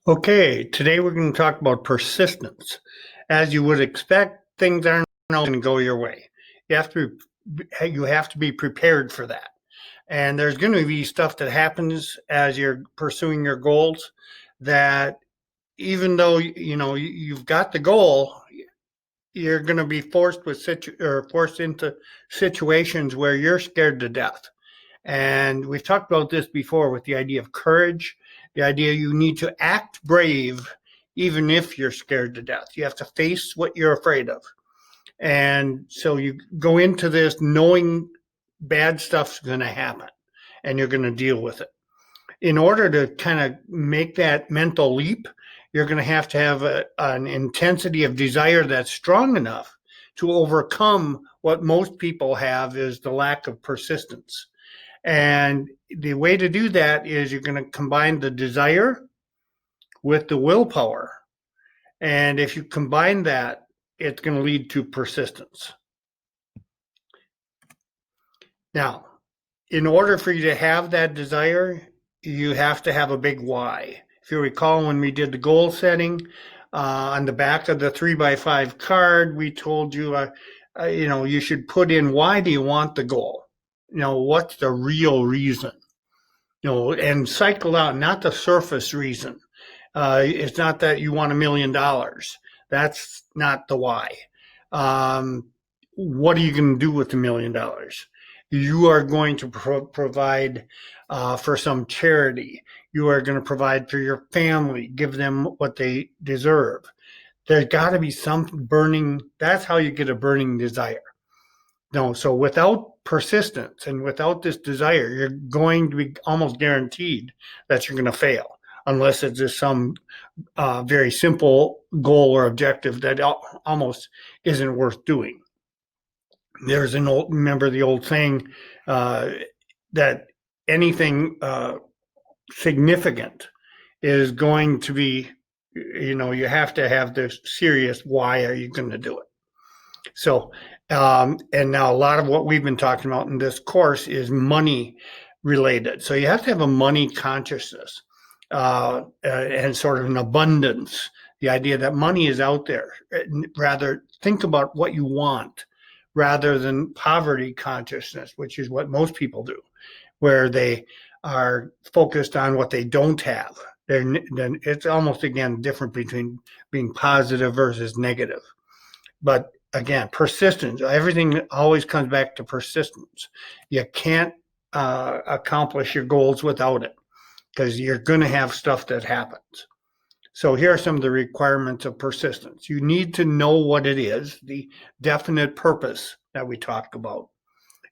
Okay, today we're going to talk about persistence. As you would expect, things aren't going to go your way. You have to be prepared for that. And there's going to be stuff that happens as you're pursuing your goals that even though you've got the goal, you're going to be forced into situations where you're scared to death. And we've talked about this before with the idea of courage, the idea you need to act brave even if you're scared to death. You have to face what you're afraid of. And so you go into this knowing bad stuff's going to happen and you're going to deal with it. In order to kind of make that mental leap, you're going to have an intensity of desire that's strong enough to overcome what most people have is the lack of persistence. And the way to do that is you're going to combine the desire with the willpower. And if you combine that, it's going to lead to persistence. Now, in order for you to have that desire, you have to have a big why. If you recall, when we did the goal setting, on the back of the 3x5 card, we told you, you should put in why do you want the goal? What's the real reason? And cycle out, not the surface reason. It's not that you want $1 million. That's not the why. What are you going to do with the $1 million? You are going to provide for some charity. You are going to provide for your family, give them what they deserve. There's got to be some burning, that's how you get a burning desire. So without persistence and without this desire, you're going to be almost guaranteed that you're going to fail, unless it's just some very simple goal or objective that almost isn't worth doing. Remember the old saying that anything significant is going to be, you have to have this serious why are you going to do it. So, and now a lot of what we've been talking about in this course is money related. So you have to have a money consciousness and sort of an abundance, the idea that money is out there. Rather, think about what you want rather than poverty consciousness, which is what most people do, where they are focused on what they don't have. Then it's almost, again, different between being positive versus negative. But again, persistence, everything always comes back to persistence. You can't accomplish your goals without it because you're going to have stuff that happens. So here are some of the requirements of persistence. You need to know what it is, the definite purpose that we talked about.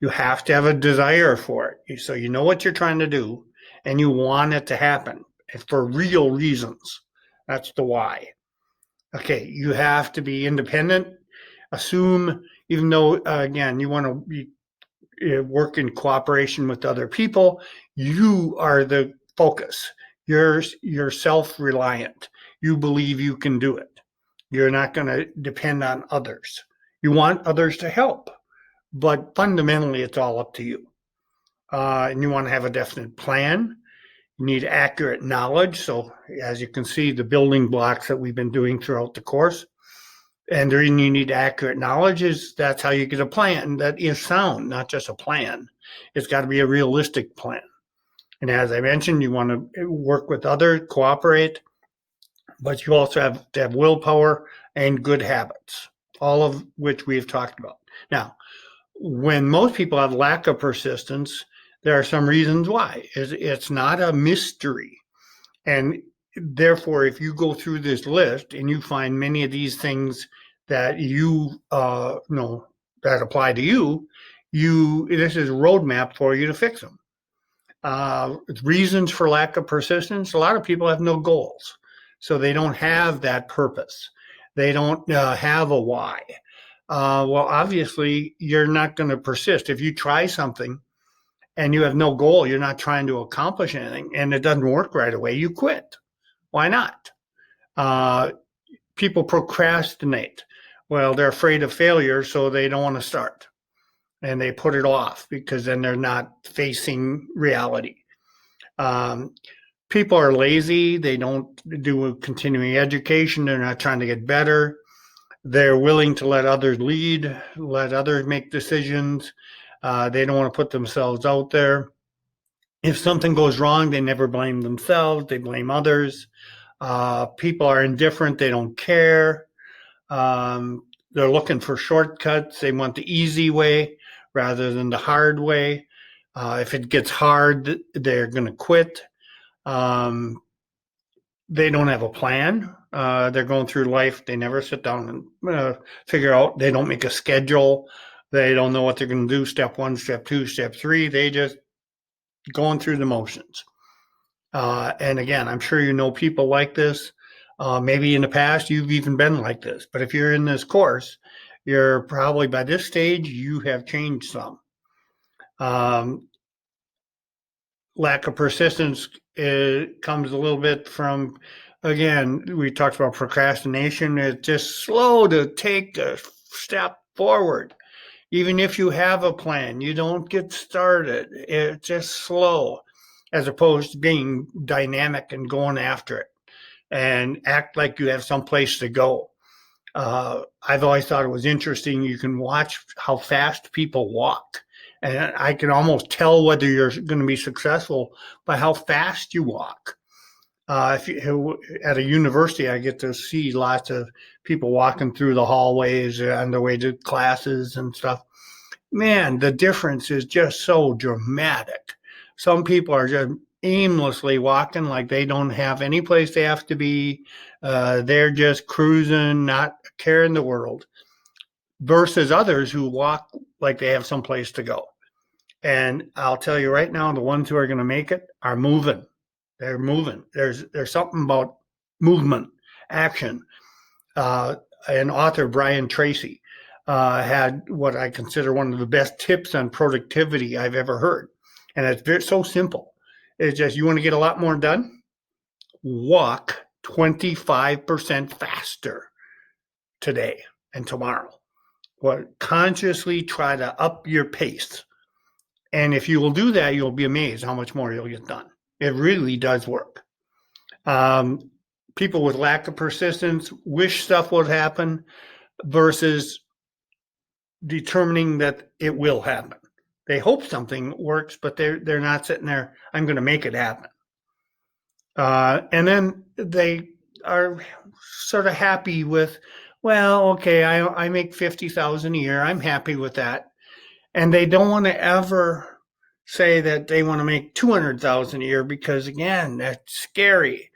You have to have a desire for it. So you know what you're trying to do and you want it to happen for real reasons. That's the why. Okay, you have to be independent. Assume, even though, again, you want to work in cooperation with other people, you are the focus. You're self-reliant. You believe you can do it. You're not going to depend on others. You want others to help, but fundamentally, it's all up to you. And you want to have a definite plan. You need accurate knowledge. So as you can see, the building blocks that we've been doing throughout the course. And the reason you need accurate knowledge is that's how you get a plan that is sound, not just a plan. It's got to be a realistic plan. And as I mentioned, you want to work with others, cooperate, but you also have to have willpower and good habits, all of which we've talked about. Now, when most people have lack of persistence, there are some reasons why. It's not a mystery. And therefore, if you go through this list and you find many of these things that you know that apply to you, this is a roadmap for you to fix them. Reasons for lack of persistence. A lot of people have no goals, so they don't have that purpose. They don't have a why. Well, obviously, you're not going to persist. If you try something and you have no goal, you're not trying to accomplish anything, and it doesn't work right away, you quit. Why not? People procrastinate. Well, they're afraid of failure, so they don't want to start. And they put it off because then they're not facing reality. people are lazy. They don't do a continuing education. They're not trying to get better. They're willing to let others lead, let others make decisions. They don't want to put themselves out there. If something goes wrong, they never blame themselves. They blame others. People are indifferent. They don't care. They're looking for shortcuts. They want the easy way rather than the hard way. If it gets hard, they're going to quit. They don't have a plan. They're going through life. They never sit down and figure out. They don't make a schedule. They don't know what they're going to do. Step 1, step 2, step 3. They just going through the motions. And again, I'm sure you know people like this. Maybe in the past you've even been like this. But if you're in this course, you're probably by this stage you have changed some. Lack of persistence comes a little bit from, again, we talked about procrastination. It's just slow to take a step forward. Even if you have a plan, you don't get started. It's just slow, as opposed to being dynamic and going after it and act like you have someplace to go. I've always thought it was interesting. You can watch how fast people walk. And I can almost tell whether you're going to be successful by how fast you walk. If you, at a university, I get to see lots of people walking through the hallways on their way to classes and stuff. Man, the difference is just so dramatic. Some people are just aimlessly walking like they don't have any place they have to be. They're just cruising, not caring the world, versus others who walk like they have someplace to go. And I'll tell you right now, the ones who are going to make it are moving. They're moving. There's something about movement, action. An author, Brian Tracy, had what I consider one of the best tips on productivity I've ever heard. And it's so simple. It's just, you want to get a lot more done? Walk 25% faster today and tomorrow. Or consciously try to up your pace. And if you will do that, you'll be amazed how much more you'll get done. It really does work. People with lack of persistence wish stuff would happen versus determining that it will happen. They hope something works, but they're not sitting there, I'm going to make it happen. And then they are sort of happy with, well, okay, I make $50,000 a year. I'm happy with that. And they don't want to ever say that they want to make $200,000 a year because, again, that's scary.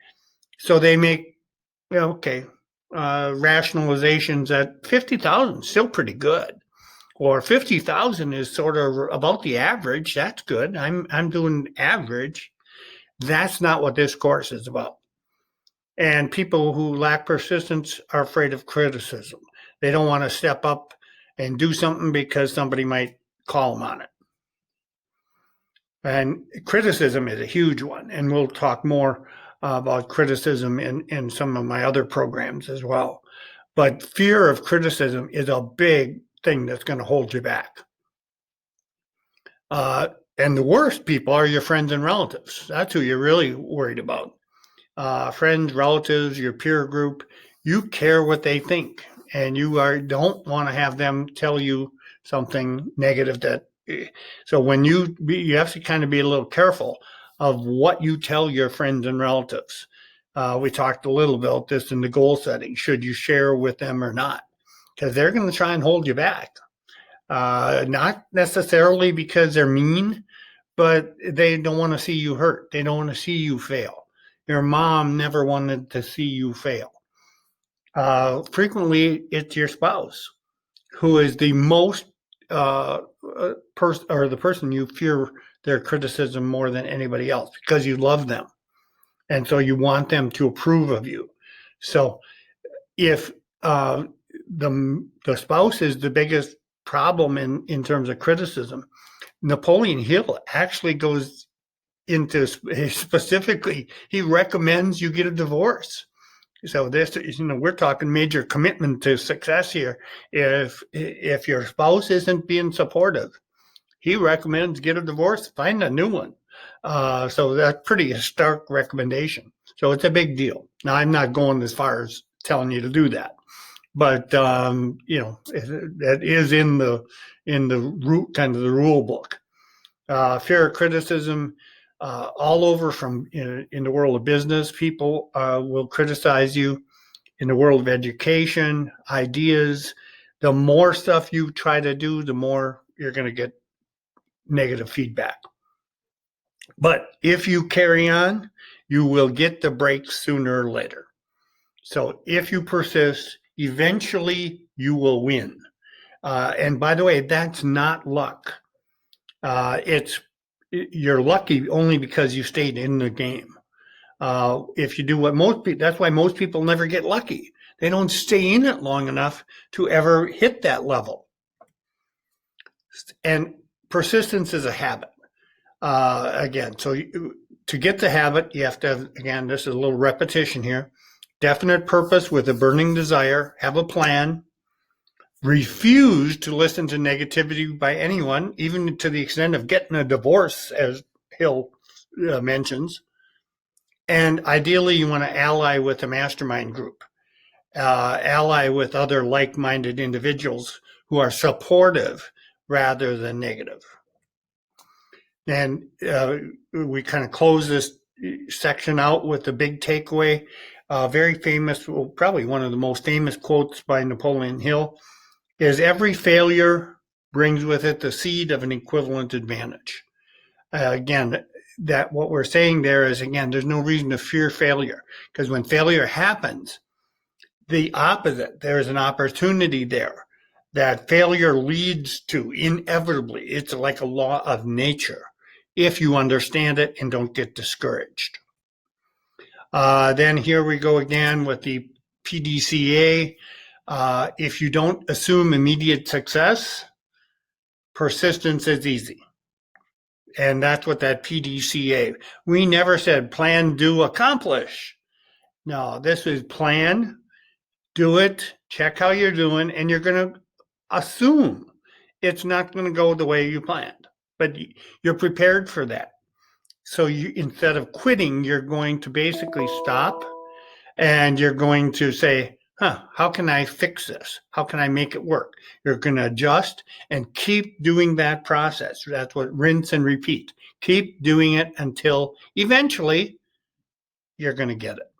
So they make, rationalizations that $50,000 is still pretty good, or $50,000 is sort of about the average. That's good. I'm doing average. That's not what this course is about. And people who lack persistence are afraid of criticism. They don't want to step up and do something because somebody might call them on it. And criticism is a huge one. And we'll talk more about criticism in some of my other programs as well. But fear of criticism is a big thing that's going to hold you back. And the worst people are your friends and relatives. That's who you're really worried about. Friends, relatives, your peer group, you care what they think. And you don't want to have them tell you something negative. So when you have to kind of be a little careful of what you tell your friends and relatives. We talked a little about this in the goal setting. Should you share with them or not? Because they're going to try and hold you back. Not necessarily because they're mean, but they don't want to see you hurt. They don't want to see you fail. Your mom never wanted to see you fail. Frequently, it's your spouse who is the most the person you fear their criticism more than anybody else because you love them. And so you want them to approve of you. So if the spouse is the biggest problem in terms of criticism, Napoleon Hill actually goes into specifically, he recommends you get a divorce. So this, we're talking major commitment to success here. If your spouse isn't being supportive, he recommends get a divorce, find a new one. So that's pretty a stark recommendation. So it's a big deal. Now, I'm not going as far as telling you to do that, but that is in the root kind of the rule book. Fear of criticism, all over from in the world of business, people will criticize you. In the world of education, ideas, the more stuff you try to do, the more you're going to get negative feedback. But if you carry on, you will get the breaks sooner or later. So if you persist, eventually you will win. And by the way, that's not luck. You're lucky only because you stayed in the game. If you do what most people, that's why most people never get lucky. They don't stay in it long enough to ever hit that level. And persistence is a habit. Again, so to get the habit, you have to have, again, this is a little repetition here, definite purpose with a burning desire, have a plan, refuse to listen to negativity by anyone, even to the extent of getting a divorce, as Hill mentions. And ideally, you want to ally with a mastermind group, ally with other like-minded individuals who are supportive rather than negative. And we kind of close this section out with the big takeaway. Very famous, well, probably one of the most famous quotes by Napoleon Hill is, every failure brings with it the seed of an equivalent advantage. Again, that what we're saying there is, again, there's no reason to fear failure, because when failure happens, the opposite, there's an opportunity there that failure leads to inevitably. It's like a law of nature if you understand it and don't get discouraged. Then here we go again with the PDCA. If you don't assume immediate success, persistence is easy. And that's what that PDCA, we never said plan, do, accomplish. No, this is plan, do it, check how you're doing, and you're going to assume it's not going to go the way you planned, but you're prepared for that. So you, instead of quitting, you're going to basically stop and you're going to say, how can I fix this? How can I make it work? You're going to adjust and keep doing that process. That's what rinse and repeat. Keep doing it until eventually you're going to get it.